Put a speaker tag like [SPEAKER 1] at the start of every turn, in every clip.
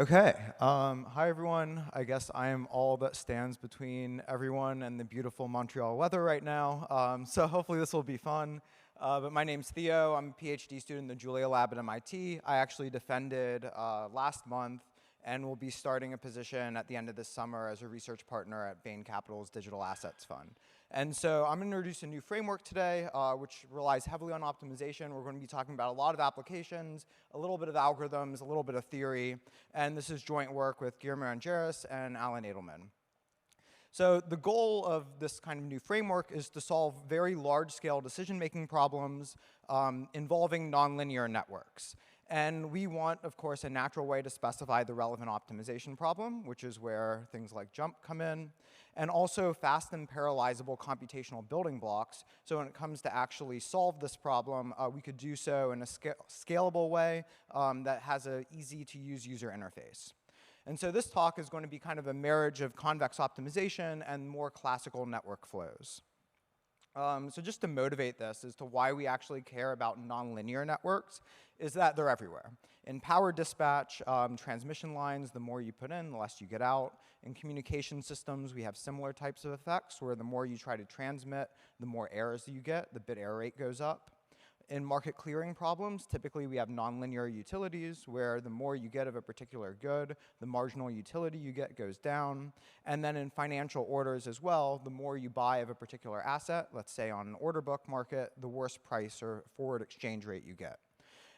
[SPEAKER 1] Okay. Hi, everyone. I guess I am all that stands between everyone and the beautiful Montreal weather right now. So hopefully this will be fun. But my name's Theo. I'm a PhD student in the Julia Lab at MIT. I actually defended last month and will be starting a position at the end of this summer as a research partner at Bain Capital's Digital Assets Fund. And so I'm going to introduce a new framework today, which relies heavily on optimization. We're going to be talking about a lot of applications, a little bit of algorithms, a little bit of theory. And this is joint work with Guillermo Angeris and Alan Edelman. So the goal of this kind of new framework is to solve very large-scale decision-making problems involving nonlinear networks. And we want, of course, a natural way to specify the relevant optimization problem, which is where things like jump come in, and also fast and parallelizable computational building blocks. So when it comes to actually solve this problem, we could do so in a scalable way that has an easy-to-use user interface. And so this talk is going to be kind of a marriage of convex optimization and more classical network flows. So just to motivate this as to why we actually care about nonlinear networks is that they're everywhere. In power dispatch, transmission lines, the more you put in, the less you get out. In communication systems, we have similar types of effects where the more you try to transmit, the more errors you get, the bit error rate goes up. In market clearing problems, typically we have nonlinear utilities where the more you get of a particular good, the marginal utility you get goes down. And then in financial orders as well, the more you buy of a particular asset, let's say on an order book market, the worse price or forward exchange rate you get.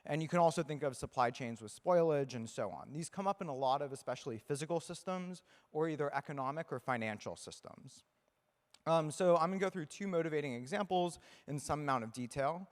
[SPEAKER 1] And you can also think of supply chains with spoilage and so on. These come up in a lot of especially physical systems or either economic or financial systems. So I'm going to go through two motivating examples in some amount of detail.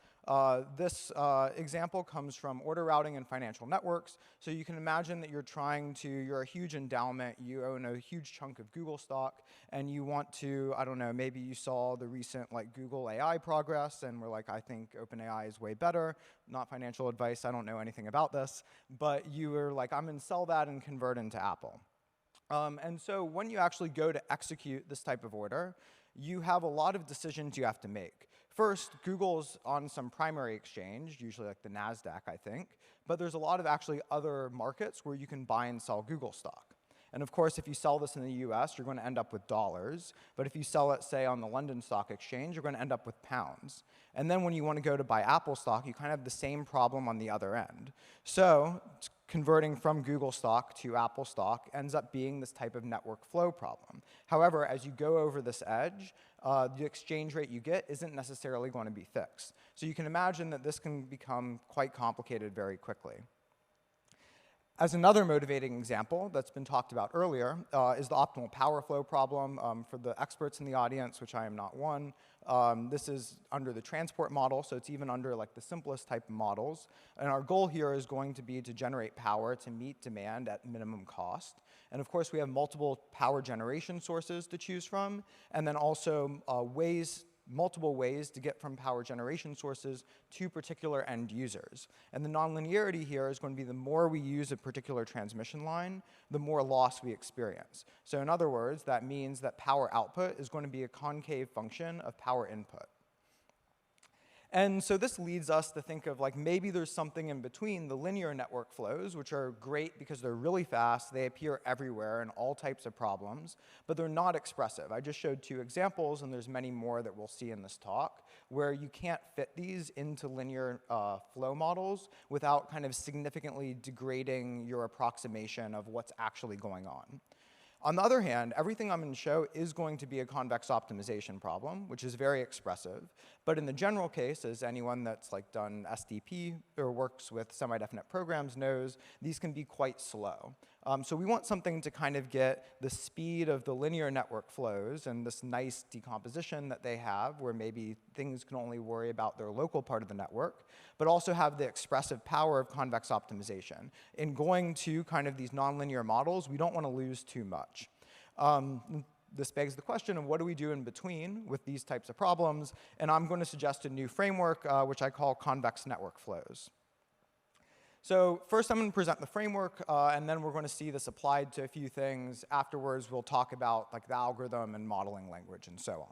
[SPEAKER 1] This example comes from order routing and financial networks. So you can imagine that you're a huge endowment, you own a huge chunk of Google stock, and you want to, I don't know, maybe you saw the recent Google AI progress, and were like, I think OpenAI is way better. Not financial advice, I don't know anything about this. But you were like, I'm going to sell that and convert into Apple. And so when you actually go to execute this type of order, you have a lot of decisions you have to make. First, Google's on some primary exchange, usually like the NASDAQ, I think. But there's a lot of actually other markets where you can buy and sell Google stock. And of course, if you sell this in the US, you're going to end up with dollars. But if you sell it, say, on the London Stock Exchange, you're going to end up with pounds. And then when you want to go to buy Apple stock, you kind of have the same problem on the other end. So converting from Google stock to Apple stock ends up being this type of network flow problem. However, as you go over this edge, the exchange rate you get isn't necessarily going to be fixed. So you can imagine that this can become quite complicated very quickly. As another motivating example that's been talked about earlier is the optimal power flow problem. For the experts in the audience, which I am not one, this is under the transport model, so it's even under the simplest type of models. And our goal here is going to be to generate power to meet demand at minimum cost. And of course, we have multiple power generation sources to choose from, and then also multiple ways to get from power generation sources to particular end users. And the nonlinearity here is going to be the more we use a particular transmission line, the more loss we experience. So in other words, that means that power output is going to be a concave function of power input. And so this leads us to think of maybe there's something in between the linear network flows, which are great because they're really fast, they appear everywhere in all types of problems, but they're not expressive. I just showed two examples, and there's many more that we'll see in this talk, where you can't fit these into linear flow models without kind of significantly degrading your approximation of what's actually going on. On the other hand, everything I'm going to show is going to be a convex optimization problem, which is very expressive. But in the general case, as anyone that's done SDP or works with semi-definite programs knows, these can be quite slow. So we want something to kind of get the speed of the linear network flows and this nice decomposition that they have, where maybe things can only worry about their local part of the network, but also have the expressive power of convex optimization. In going to kind of these nonlinear models, we don't want to lose too much. This begs the question of what do we do in between with these types of problems, and I'm going to suggest a new framework, which I call convex network flows. So first I'm going to present the framework, and then we're going to see this applied to a few things. Afterwards, we'll talk about the algorithm and modeling language and so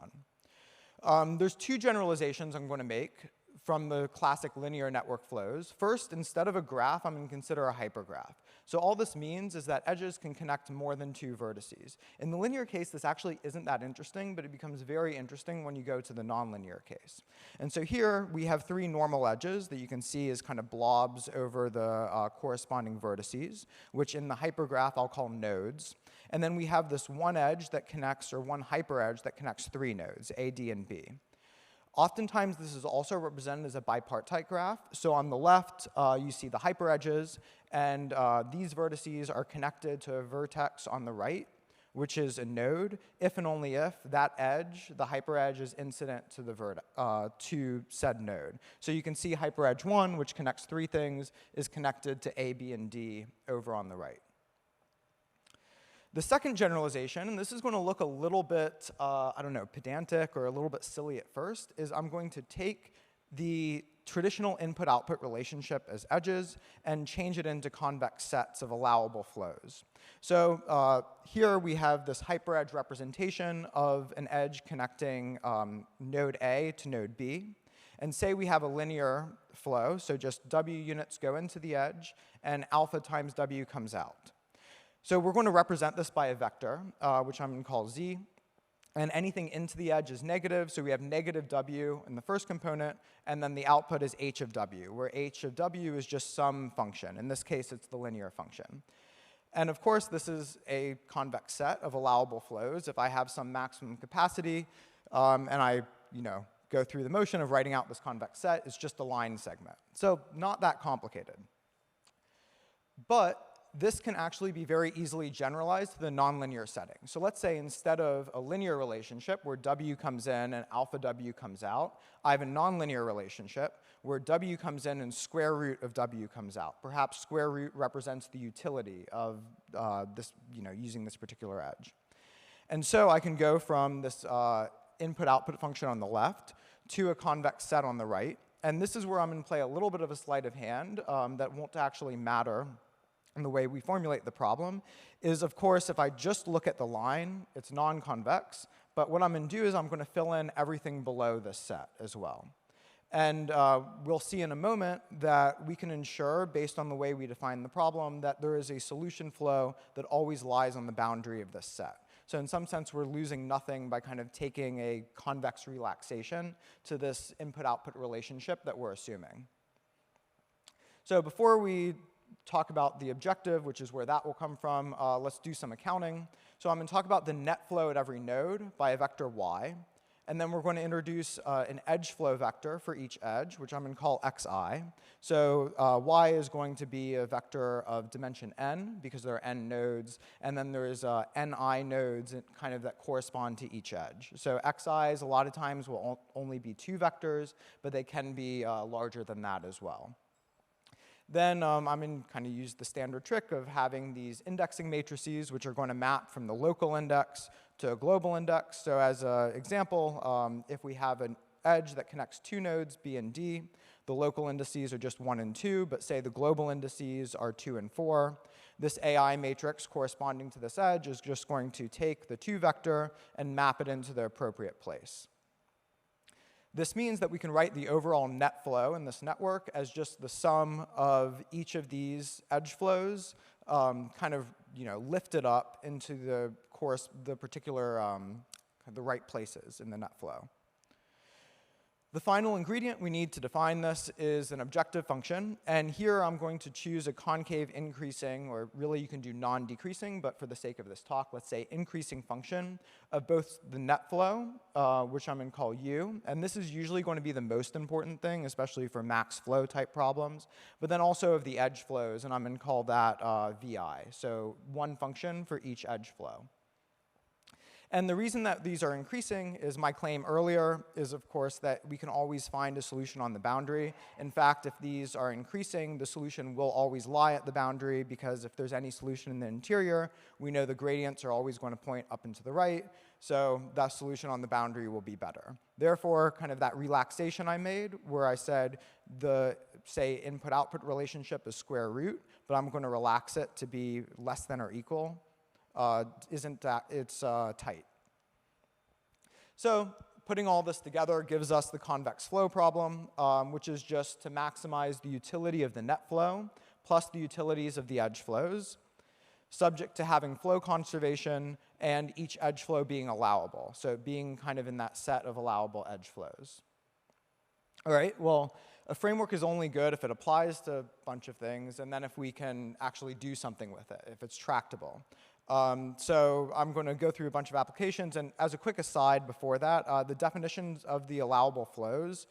[SPEAKER 1] on. There's two generalizations I'm going to make from the classic linear network flows. First, instead of a graph, I'm going to consider a hypergraph. So all this means is that edges can connect more than 2 vertices. In the linear case, this actually isn't that interesting, but it becomes very interesting when you go to the nonlinear case. And so here we have 3 normal edges that you can see as kind of blobs over the corresponding vertices, which in the hypergraph I'll call nodes. And then we have this one edge that connects, or one hyperedge that connects 3 nodes, A, D, and B. Oftentimes, this is also represented as a bipartite graph. So on the left, you see the hyperedges, and these vertices are connected to a vertex on the right, which is a node, if and only if that edge, the hyperedge, is incident to the to said node. So you can see hyperedge 1, which connects 3 things, is connected to A, B, and D over on the right. The second generalization, and this is going to look a little bit, I don't know, pedantic or a little bit silly at first, is I'm going to take the traditional input-output relationship as edges and change it into convex sets of allowable flows. So here we have this hyperedge representation of an edge connecting node A to node B. And say we have a linear flow, so just W units go into the edge, and alpha times W comes out. So we're going to represent this by a vector, which I'm going to call z. And anything into the edge is negative, so we have negative w in the first component, and then the output is h of w, where h of w is just some function. In this case, it's the linear function. And of course, this is a convex set of allowable flows. If I have some maximum capacity, and I go through the motion of writing out this convex set, it's just a line segment. So not that complicated. But this can actually be very easily generalized to the nonlinear setting. So let's say instead of a linear relationship where w comes in and alpha w comes out, I have a nonlinear relationship where w comes in and square root of w comes out. Perhaps square root represents the utility of this, using this particular edge. And so I can go from this input-output function on the left to a convex set on the right. And this is where I'm going to play a little bit of a sleight of hand that won't actually matter. And the way we formulate the problem is, of course, if I just look at the line, it's non-convex. But what I'm going to do is I'm going to fill in everything below this set as well. And we'll see in a moment that we can ensure, based on the way we define the problem, that there is a solution flow that always lies on the boundary of this set. So in some sense, we're losing nothing by kind of taking a convex relaxation to this input-output relationship that we're assuming. So before we talk about the objective, which is where that will come from, let's do some accounting. So I'm going to talk about the net flow at every node by a vector y. And then we're going to introduce an edge flow vector for each edge, which I'm going to call xi. So y is going to be a vector of dimension n, because there are n nodes. And then there's ni nodes kind of that correspond to each edge. So xi's a lot of times will only be 2 vectors, but they can be larger than that as well. Then I'm going to kind of use the standard trick of having these indexing matrices, which are going to map from the local index to a global index. So as an example, if we have an edge that connects 2 nodes, B and D, the local indices are just 1 and 2, but say the global indices are 2 and 4. This AI matrix corresponding to this edge is just going to take the 2 vector and map it into the appropriate place. This means that we can write the overall net flow in this network as just the sum of each of these edge flows kind of lifted up into the particular the right places in the net flow. The final ingredient we need to define this is an objective function. And here I'm going to choose a concave increasing, or really you can do non-decreasing, but for the sake of this talk, let's say increasing function of both the net flow, which I'm going to call u. And this is usually going to be the most important thing, especially for max flow type problems, but then also of the edge flows, and I'm going to call that vi. So one function for each edge flow. And the reason that these are increasing is my claim earlier is, of course, that we can always find a solution on the boundary. In fact, if these are increasing, the solution will always lie at the boundary, because if there's any solution in the interior, we know the gradients are always going to point up and to the right, so that solution on the boundary will be better. Therefore, kind of that relaxation I made, where I said the, say, input-output relationship is square root, but I'm going to relax it to be less than or equal, it's tight. So putting all this together gives us the convex flow problem, which is just to maximize the utility of the net flow plus the utilities of the edge flows, subject to having flow conservation and each edge flow being allowable, so being kind of in that set of allowable edge flows. All right, well, a framework is only good if it applies to a bunch of things, and then if we can actually do something with it, if it's tractable. So I'm going to go through a bunch of applications, and as a quick aside before that, the definitions of the allowable flows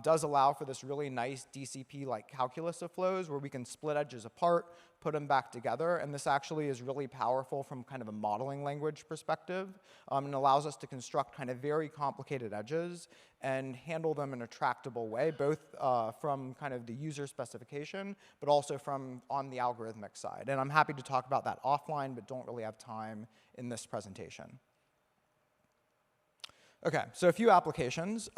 [SPEAKER 1] does allow for this really nice DCP-like calculus of flows where we can split edges apart, put them back together, and this actually is really powerful from kind of a modeling language perspective, and allows us to construct kind of very complicated edges and handle them in a tractable way, both from kind of the user specification, but also from on the algorithmic side. And I'm happy to talk about that offline, but don't really have time in this presentation. Okay, so a few applications.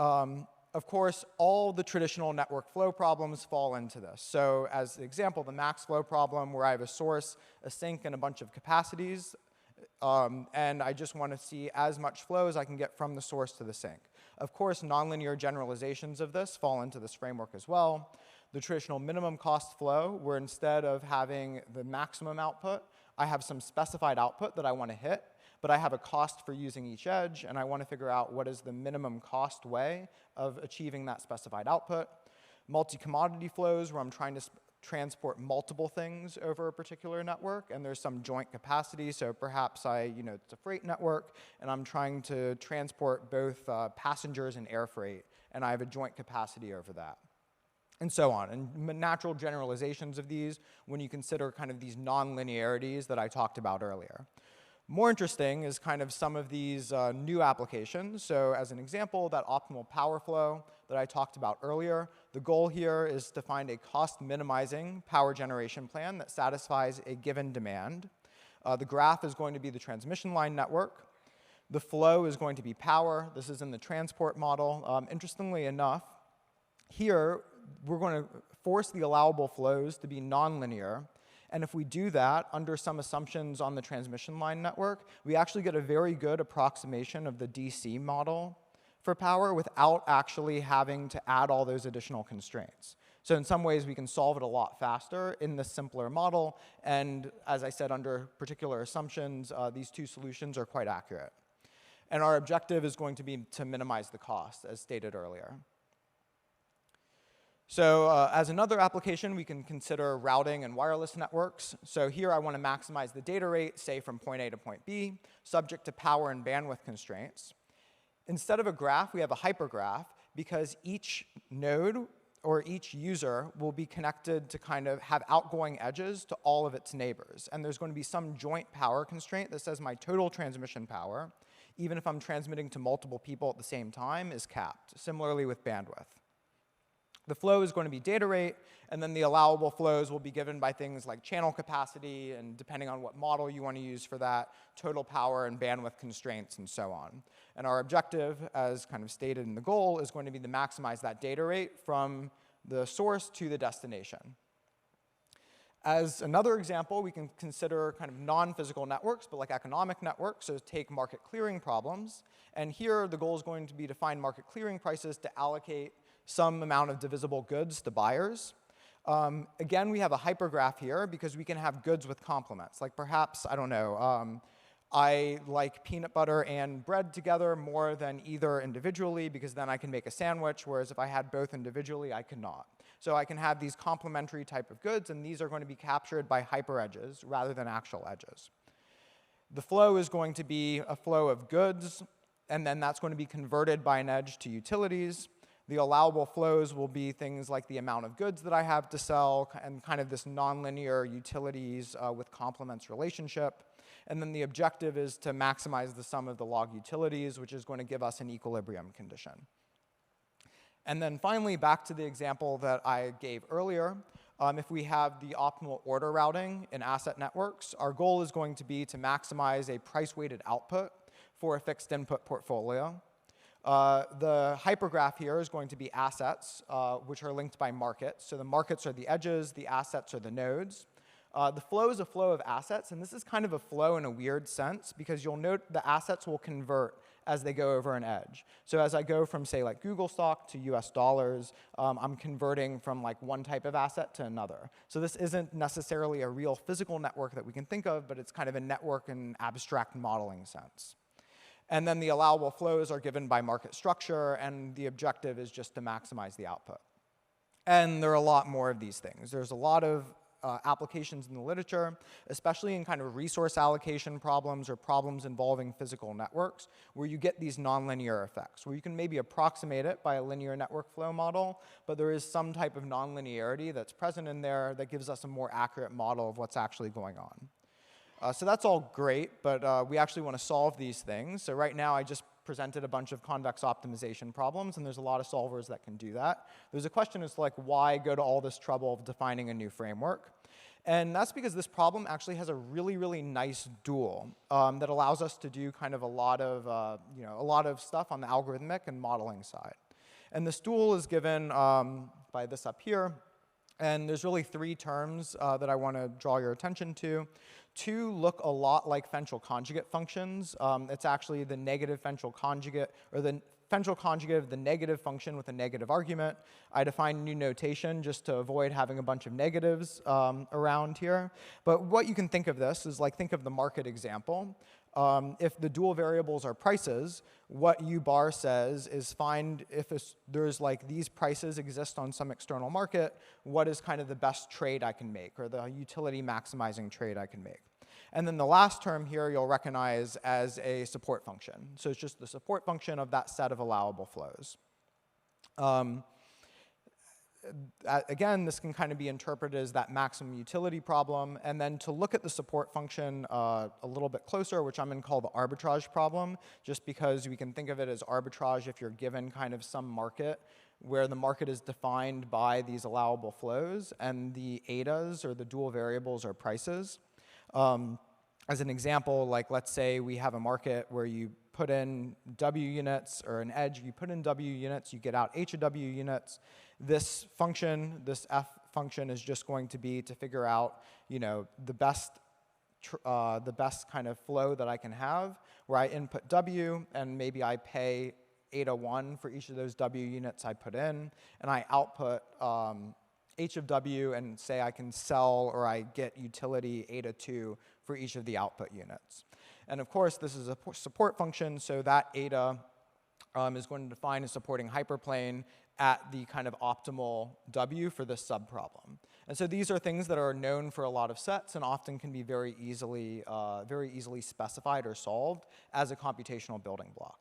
[SPEAKER 1] Of course, all the traditional network flow problems fall into this. So as an example, the max flow problem where I have a source, a sink, and a bunch of capacities, and I just want to see as much flow as I can get from the source to the sink. Of course, nonlinear generalizations of this fall into this framework as well. The traditional minimum cost flow, where instead of having the maximum output, I have some specified output that I want to hit, but I have a cost for using each edge, and I want to figure out what is the minimum cost way of achieving that specified output. Multi-commodity flows, where I'm trying to transport multiple things over a particular network, and there's some joint capacity, so perhaps it's a freight network, and I'm trying to transport both passengers and air freight, and I have a joint capacity over that. And so on, and natural generalizations of these when you consider kind of these non-linearities that I talked about earlier. More interesting is kind of some of these new applications. So as an example, that optimal power flow that I talked about earlier, the goal here is to find a cost-minimizing power generation plan that satisfies a given demand. The graph is going to be the transmission line network. The flow is going to be power. This is in the transport model. Interestingly enough, here we're going to force the allowable flows to be nonlinear. And if we do that under some assumptions on the transmission line network, we actually get a very good approximation of the DC model for power without actually having to add all those additional constraints. So in some ways, we can solve it a lot faster in the simpler model. And as I said, under particular assumptions, these two solutions are quite accurate. And our objective is going to be to minimize the cost, as stated earlier. So as another application, we can consider routing and wireless networks. So here I want to maximize the data rate, say from point A to point B, subject to power and bandwidth constraints. Instead of a graph, we have a hypergraph because each node or each user will be connected to kind of have outgoing edges to all of its neighbors. And there's going to be some joint power constraint that says my total transmission power, even if I'm transmitting to multiple people at the same time, is capped, similarly with bandwidth. The flow is going to be data rate, and then the allowable flows will be given by things like channel capacity, and depending on what model you want to use for that, total power and bandwidth constraints, and so on. And our objective, as kind of stated in the goal, is going to be to maximize that data rate from the source to the destination. As another example, we can consider kind of non-physical networks, but like economic networks, so take market clearing problems. And here, the goal is going to be to find market clearing prices to allocate some amount of divisible goods to buyers. Again, we have a hypergraph here because we can have goods with complements. Like perhaps, I don't know, I like peanut butter and bread together more than either individually because then I can make a sandwich, whereas if I had both individually, I could not. So I can have these complementary type of goods, and these are going to be captured by hyperedges rather than actual edges. The flow is going to be a flow of goods, and then that's going to be converted by an edge to utilities. The allowable flows will be things like the amount of goods that I have to sell and kind of this nonlinear utilities with complements relationship. And then the objective is to maximize the sum of the log utilities, which is going to give us an equilibrium condition. And then finally, back to the example that I gave earlier, if we have the optimal order routing in asset networks, our goal is going to be to maximize a price-weighted output for a fixed input portfolio. The hypergraph here is going to be assets, which are linked by markets. So the markets are the edges, the assets are the nodes. The flow is a flow of assets, and this is kind of a flow in a weird sense because you'll note the assets will convert as they go over an edge. So as I go from, say, like Google stock to US dollars, I'm converting from like one type of asset to another. So this isn't necessarily a real physical network that we can think of, but it's kind of a network in abstract modeling sense. And then the allowable flows are given by market structure, and the objective is just to maximize the output. And there are a lot more of these things. There's a lot of applications in the literature, especially in kind of resource allocation problems or problems involving physical networks, where you get these nonlinear effects, where you can maybe approximate it by a linear network flow model, but there is some type of nonlinearity that's present in there that gives us a more accurate model of what's actually going on. So that's all great, but we actually want to solve these things. So right now I just presented a bunch of convex optimization problems, and there's a lot of solvers that can do that. There's a question as to like, why go to all this trouble of defining a new framework? And that's because this problem actually has a really, really nice dual that allows us to do kind of a lot of stuff on the algorithmic and modeling side. And this dual is given by this up here. And there's really three terms that I want to draw your attention to. Two look a lot like Fenchel conjugate functions. It's actually the negative Fenchel conjugate, or the Fenchel conjugate of the negative function with a negative argument. I define new notation just to avoid having a bunch of negatives around here. But what you can think of this is like, think of the market example. If the dual variables are prices, what U bar says is find if there's like these prices exist on some external market, what is kind of the best trade I can make, or the utility maximizing trade I can make. And then the last term here you'll recognize as a support function. So it's just the support function of that set of allowable flows. Again, this can kind of be interpreted as that maximum utility problem. And then to look at the support function a little bit closer, which I'm going to call the arbitrage problem, just because we can think of it as arbitrage if you're given kind of some market where the market is defined by these allowable flows, and the etas, or the dual variables, are prices. As an example, like let's say we have a market where you put in W units, or an edge, you put in W units, you get out H of W units. This function, this F function, is just going to be to figure out, the best kind of flow that I can have, where I input W, and maybe I pay eta 1 for each of those W units I put in, and I output H of W, and say I can sell or I get utility eta 2 for each of the output units. And of course, this is a support function, so that eta is going to define a supporting hyperplane at the kind of optimal W for this subproblem. And so these are things that are known for a lot of sets and often can be very easily specified or solved as a computational building block.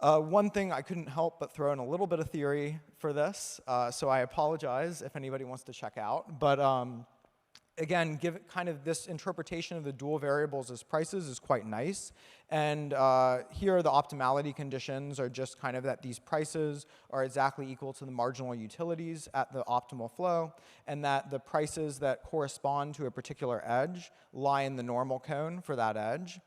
[SPEAKER 1] One thing I couldn't help but throw in a little bit of theory for this, so I apologize if anybody wants to check out. But again, give kind of this interpretation of the dual variables as prices is quite nice. And here the optimality conditions are just kind of that these prices are exactly equal to the marginal utilities at the optimal flow, and that the prices that correspond to a particular edge lie in the normal cone for that edge.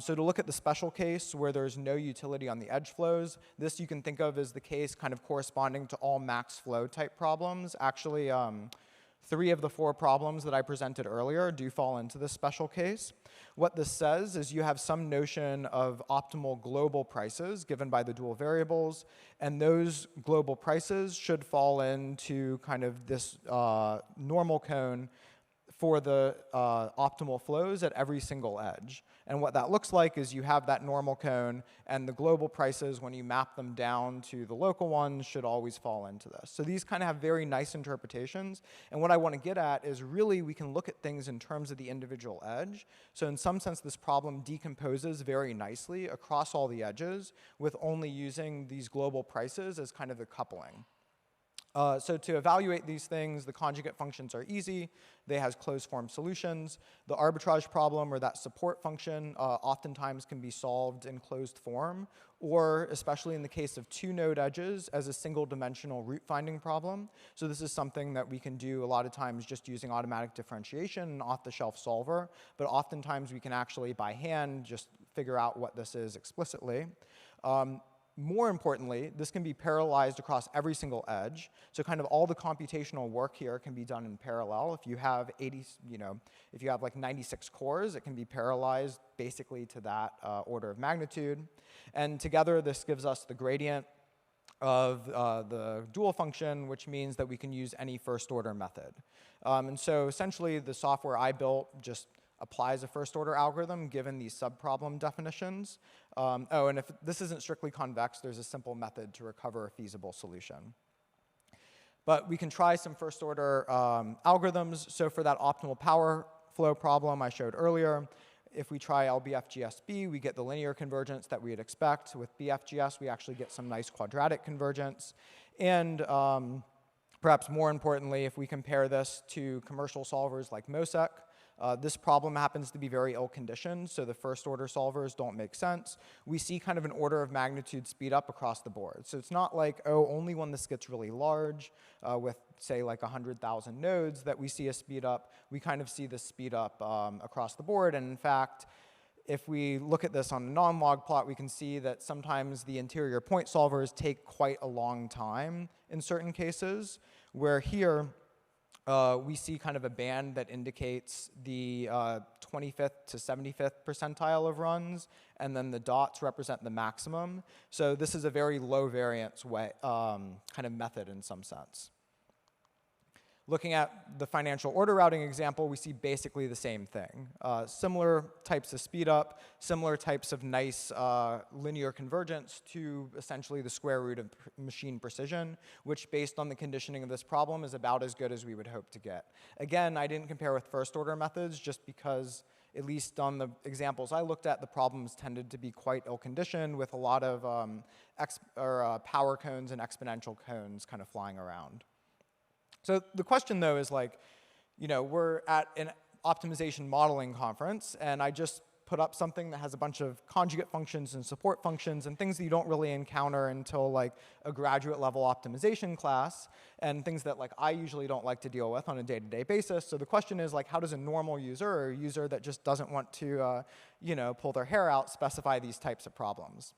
[SPEAKER 1] So to look at the special case where there's no utility on the edge flows, this you can think of as the case kind of corresponding to all max flow type problems. Actually, 3 of the 4 problems that I presented earlier do fall into this special case. What this says is you have some notion of optimal global prices given by the dual variables, and those global prices should fall into kind of this normal cone for the optimal flows at every single edge. And what that looks like is you have that normal cone, and the global prices, when you map them down to the local ones, should always fall into this. So these kind of have very nice interpretations. And what I want to get at is really we can look at things in terms of the individual edge. So in some sense, this problem decomposes very nicely across all the edges with only using these global prices as kind of the coupling. So to evaluate these things, the conjugate functions are easy. They have closed-form solutions. The arbitrage problem, or that support function, oftentimes can be solved in closed form, or especially in the case of 2 node edges, as a single-dimensional root-finding problem. So this is something that we can do a lot of times just using automatic differentiation and off-the-shelf solver, but oftentimes we can actually, by hand, just figure out what this is explicitly. more importantly, this can be parallelized across every single edge. So kind of all the computational work here can be done in parallel. If you have if you have like 96 cores, it can be parallelized basically to that order of magnitude. And together, this gives us the gradient of the dual function, which means that we can use any first order method. And so essentially, the software I built just applies a first order algorithm given these subproblem definitions. Oh, and if this isn't strictly convex, there's a simple method to recover a feasible solution. But we can try some first order algorithms. So for that optimal power flow problem I showed earlier, if we try LBFGSB, we get the linear convergence that we'd expect. With BFGS, we actually get some nice quadratic convergence. And perhaps more importantly, if we compare this to commercial solvers like MOSEC, this problem happens to be very ill-conditioned, so the first-order solvers don't make sense. We see kind of an order of magnitude speed up across the board. So it's not like, oh, only when this gets really large with, say, like 100,000 nodes that we see a speed up. We kind of see this speed up across the board. And in fact, if we look at this on a non-log plot, we can see that sometimes the interior point solvers take quite a long time in certain cases, where here, we see kind of a band that indicates the 25th to 75th percentile of runs, and then the dots represent the maximum. So this is a very low variance way, kind of method in some sense. Looking at the financial order routing example, we see basically the same thing. Similar types of speed up, similar types of nice linear convergence to essentially the square root of machine precision, which based on the conditioning of this problem is about as good as we would hope to get. Again, I didn't compare with first order methods just because, at least on the examples I looked at, the problems tended to be quite ill-conditioned with a lot of power cones and exponential cones kind of flying around. So the question, though, is like, we're at an optimization modeling conference, and I just put up something that has a bunch of conjugate functions and support functions and things that you don't really encounter until like a graduate level optimization class, and things that like I usually don't like to deal with on a day-to-day basis. So the question is like, how does a normal user or a user that just doesn't want to pull their hair out specify these types of problems?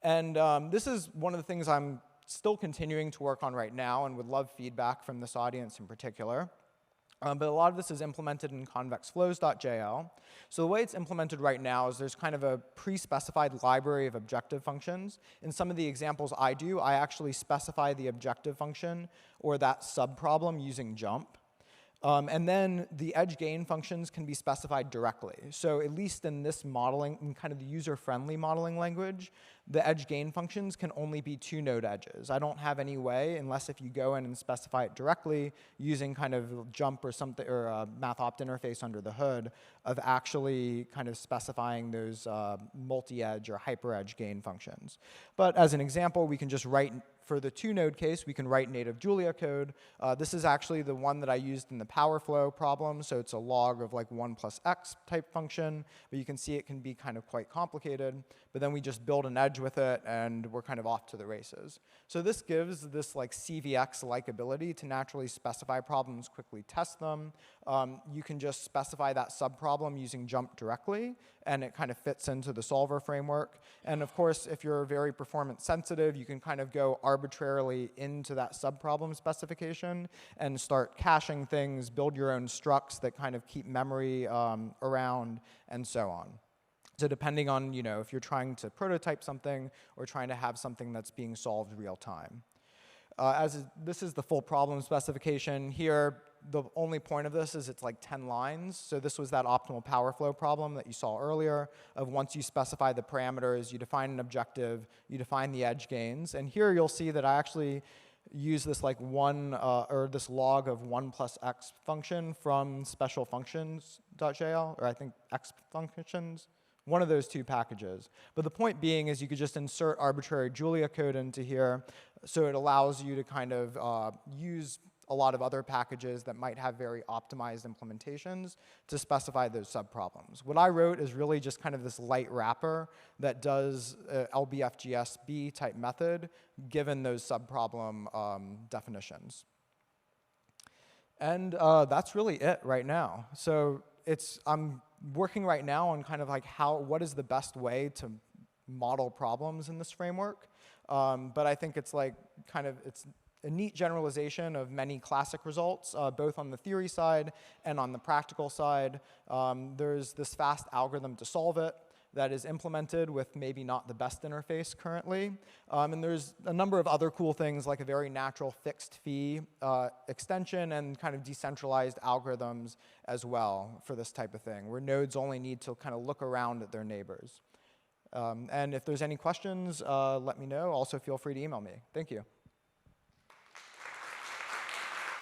[SPEAKER 1] And this is one of the things I'm still continuing to work on right now and would love feedback from this audience in particular. But a lot of this is implemented in ConvexFlows.jl. So the way it's implemented right now is there's kind of a pre-specified library of objective functions. In some of the examples I do, I actually specify the objective function or that subproblem using jump. And then the edge gain functions can be specified directly. So at least in this modeling, in kind of the user-friendly modeling language, the edge gain functions can only be 2 node edges. I don't have any way, unless if you go in and specify it directly using kind of jump or something, or a math opt interface under the hood, of actually kind of specifying those multi-edge or hyper-edge gain functions. But as an example, we can just write, for the 2-node case, we can write native Julia code. This is actually the one that I used in the power flow problem, so it's a log of like 1 plus x type function, but you can see it can be kind of quite complicated. But then we just build an edge with it, and we're kind of off to the races. So this gives this like CVX-like ability to naturally specify problems, quickly test them. You can just specify that subproblem using jump directly, and it kind of fits into the solver framework. And of course, if you're very performance sensitive, you can kind of go arbitrarily into that subproblem specification and start caching things, build your own structs that kind of keep memory around, and so on. So depending on, if you're trying to prototype something or trying to have something that's being solved real time. This is the full problem specification. Here, the only point of this is it's like 10 lines. So this was that optimal power flow problem that you saw earlier of once you specify the parameters, you define an objective, you define the edge gains. And here you'll see that I actually use this like this log of 1 plus x function from special functions.jl, or I think x functions. One of those 2 packages. But the point being is you could just insert arbitrary Julia code into here, so it allows you to kind of use a lot of other packages that might have very optimized implementations to specify those subproblems. What I wrote is really just kind of this light wrapper that does LBFGSB type method given those subproblem definitions. And that's really it right now. So I'm working right now on kind of like what is the best way to model problems in this framework. But I think it's like it's a neat generalization of many classic results, both on the theory side and on the practical side. There's this fast algorithm to solve it that is implemented with maybe not the best interface currently. And there's a number of other cool things like a very natural fixed fee extension and kind of decentralized algorithms as well for this type of thing, where nodes only need to kind of look around at their neighbors. And if there's any questions, let me know. Also, feel free to email me. Thank you.